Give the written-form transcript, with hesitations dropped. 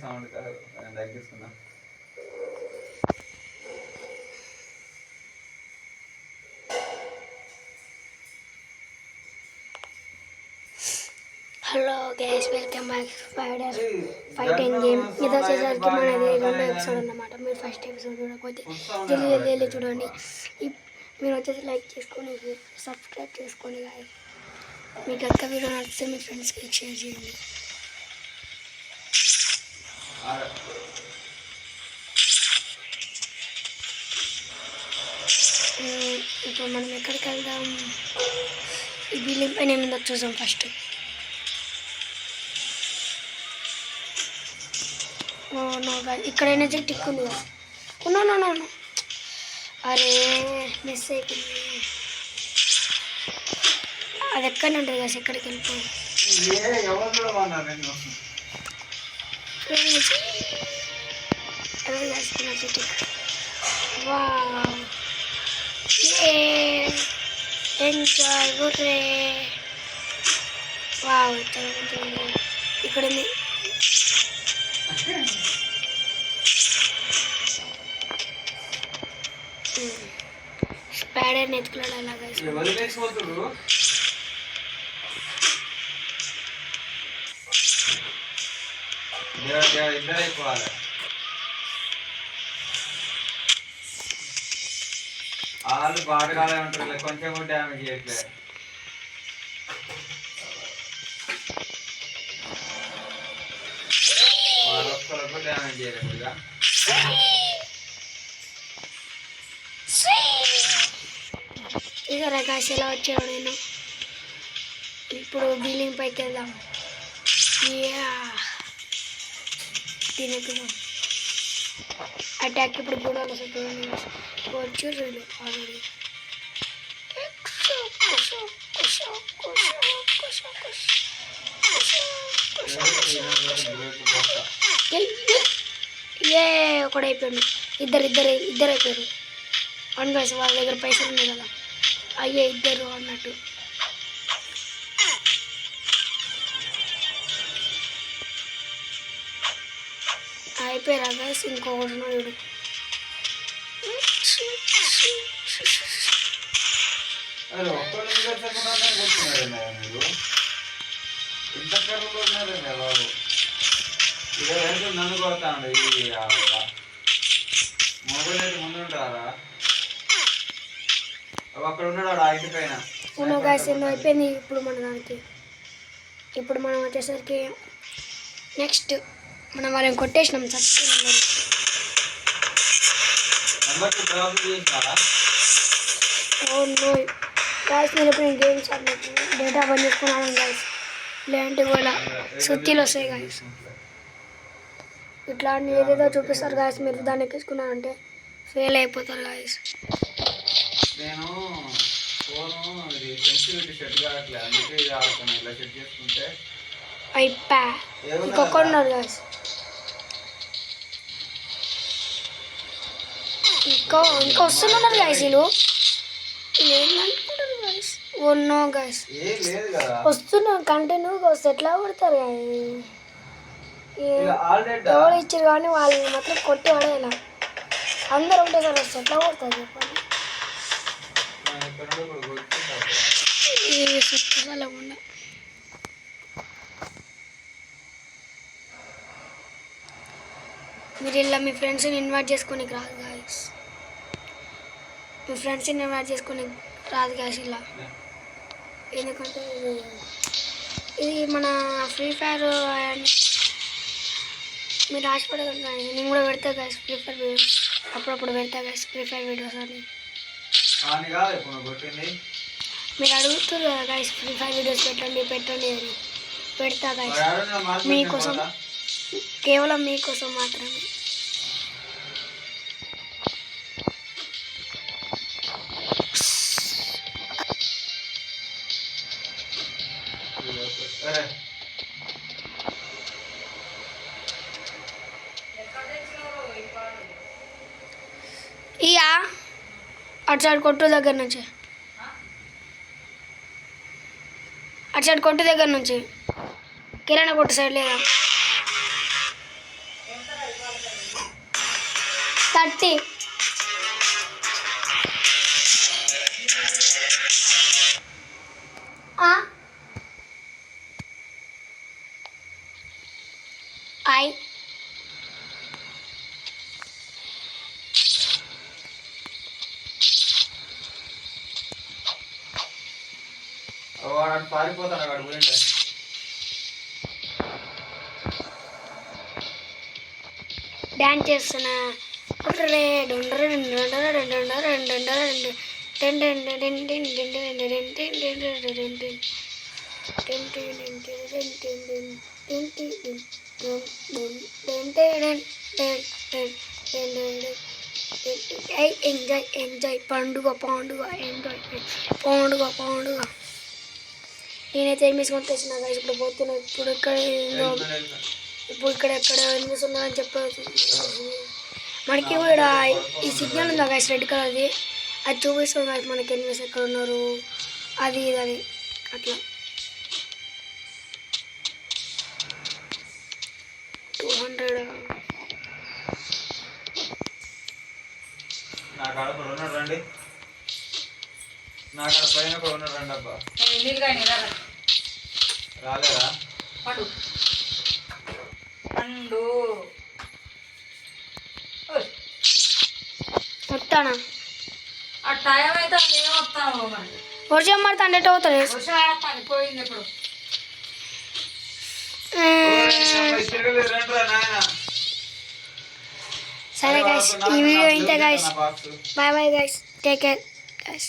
Sound తగ్గిస్తున్నా. Hello guys, welcome back spider fighting game. ఇది వచ్చేసరికి మనది 2వ ఎపిసోడ్ అన్నమాట. మీరు ఫస్ట్ ఎపిసోడ్ చూడకపోతే జల్దీ జల్దీ చూడండి. మీరు వచ్చేసి లైక్ చేసుకొని సబ్స్క్రైబ్ చేసుకోండి గాయస్. మీకు కనుక వీడియో నచ్చితే మీ ఫ్రెండ్స్కి షేర్ చేయండి. ఇప్పుడు మనం ఎక్కడికి వెళ్దాం? ఈ బిల్డింగ్ పైన ఏముందో చూసాం ఫస్ట్. ఇక్కడ ఎనర్జెటిక్ టిక్ ఉంది కదా. నో అరే మిస్ అయిపోయింది. అది ఎక్కడనే ఉంటుంది కదా, ఎక్కడికి వెళ్ళిపోయి ఎనర్జెటిక్. ఎంజాయ్ గుర్రే. వావ్, ఇక్కడ ఉంది. స్పైడర్ నెత్తుకులాడు అలాగా. వాళ్ళు బాగా ఉంటారు, కొంచెం కూడా డ్యామేజ్ చేయట్లేదు. వాళ్ళు ఒక్కరికి డ్యామేజ్ చేయలేదు. ఇక రకాశ ఎలా వచ్చాడు. నేను ఇప్పుడు బిల్డింగ్ పైకి వెళ్దాం. తినకుదాం. అటాక్ ఇప్పుడు కూడా వచ్చు రెండు ఆల్రెడీ. ఒకడైపోయాడు. ఇద్దరు అయిపోయారు. వన్ గైస్, వాళ్ళ దగ్గర పైసలు ఉన్నాయి కదా. అయ్యే ఇద్దరు అన్నట్టు. అయిపోయారా గైస్? ఇంకొకటి ఉన్నాడు. నన్ను కొడతాడు. మొబైల్ అయితే ముందు ఉంటారా? అక్కడ ఉన్నాడు ఆ ఇంటి పైన. అయిపోయింది ఇప్పుడు మన దానికి. ఇప్పుడు మనం వచ్చేసరికి నెక్స్ట్ మనం వాళ్ళని కొట్టేసినాం. చచ్చిపోయినాం. గాయస్, నేను ఇప్పుడు గేమ్స్ ఆడినట్టు డేటా బంద్ చేసుకున్నాను గాయస్. లేదంటే కూడా సుత్తిలు వస్తాయి గాయస్. ఇట్లా ఏదేదో చూపిస్తారు గాయస్. మీరు దాన్ని ఎక్కించుకున్నారంటే ఫెయిల్ అయిపోతారు గాయస్. నేను ఫోను ఇది సెన్సిటివిటీ సెట్ కావట్లేదు, అందుకే ఇది ఆడుతాను. ఇలా సెట్ చేసుకుంటే అయిపా. ఇంకొకరున్నారు గాయస్. ఇంకా వస్తున్నారు గాయస్. వీళ్ళు ఏమనుకుంటారు గాయస్? నో గాయస్, వస్తున్నారు కంటిన్యూగా వస్తే ఎట్లా కొడతారు గాయస్? ఎవరు ఇచ్చారు కానీ వాళ్ళని మాత్రం కొట్టి పడేలా. అందరూ ఉంటే సార్ వస్తే ఎట్లా కొడతారు చెప్పండి? మీరు ఇలా మీ ఫ్రెండ్స్ని ఇన్వైట్ చేసుకొని రాదు గాయస్. మీ ఫ్రెండ్స్ని ఇన్వైట్ చేసుకొని రాదు గాయస్ ఇలా. ఎందుకంటే ఇది మన ఫ్రీ ఫైర్. మీరు ఆశపడగలరు కానీ నేను కూడా పెడతా గాయస్ ఫ్రీ ఫైర్ వీడియోస్. అప్పుడప్పుడు పెడతా గాయస్ ఫ్రీ ఫైర్ వీడియోస్ అని. మీరు అడుగుతారు కదా గాయస్, ఫ్రీ ఫైర్ వీడియోస్ పెట్టండి అని. పెడతా గాయస్ మీకోసం, కేవలం మీకోసం మాత్రమే. ఇయా అటు సైడ్ కొట్టు దగ్గర నుంచి, అటు సైడ్ కొట్టు దగ్గర నుంచి కిరాణా కొట్టు సైడ్ లేదా? 30. I వాడు పారిపోతాడు వాడు పోయిండే. డాన్స్ చేస్తున్నా ఎంజాయ్ ఎంజాయ్ పండుగ పండుగ ఎంజాయ్ పండుగ పండుగ. నేనైతే ఏం వేసుకొని తెచ్చిన గైస్. ఇప్పుడు పోతున్నా. ఇప్పుడు ఇక్కడ ఎక్కడ ఎనిమిస్ ఉన్నాయని చెప్పవచ్చు. మనకి కూడా ఈ సిగ్నల్ ఉందా గైస్ రెడ్ కలర్ది, అది చూపిస్తుంది గైస్ మనకి ఎనిమిస్ ఎక్కడ ఉన్నారు అది ఇది అట్లా. 200 నా కాడ ఉన్నాడు రండి. నా కాడ పైన ఉన్నాడు రండి అబ్బా. రాలేదా పండు పండు వస్తానా? ఆ టైం అయితే నేను వస్తాను. వర్షం పడితే అంటే అవుతుంది. పోయింది ఇప్పుడు. సరే గైస్, ఈ వీడియో ఇంతే guys. Bye bye guys, take care guys.